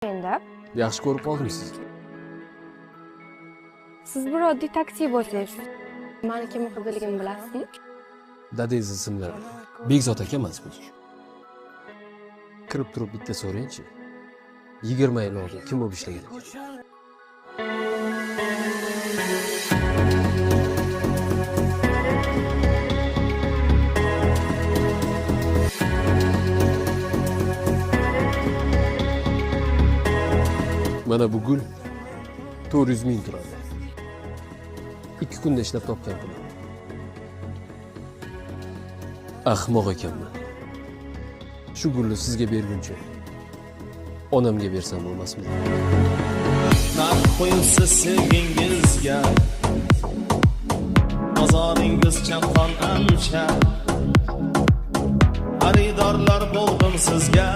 Endi Yaxshi ko'rib qoldim sizni. siz bir oddiy taksi bo'lsangiz, meni kim ekanligimni bilasizmi? Dadangiz ismli Bekzod aka emasmi? Kirib turib bitta so'raychi. 20 yil oldin kim bo'lib ishlagan ekan? Mana bu gul 400 ming turadi. 2 kunda ishlab topgan pulim. Ahmoq ekanman. Shu gulni sizga berguncha onamga bersam bo'lmasmi? Narx qo'yilsa sevgingizga, bozoringiz chaqqon ancha, xaridorlar bo'ldim sizga.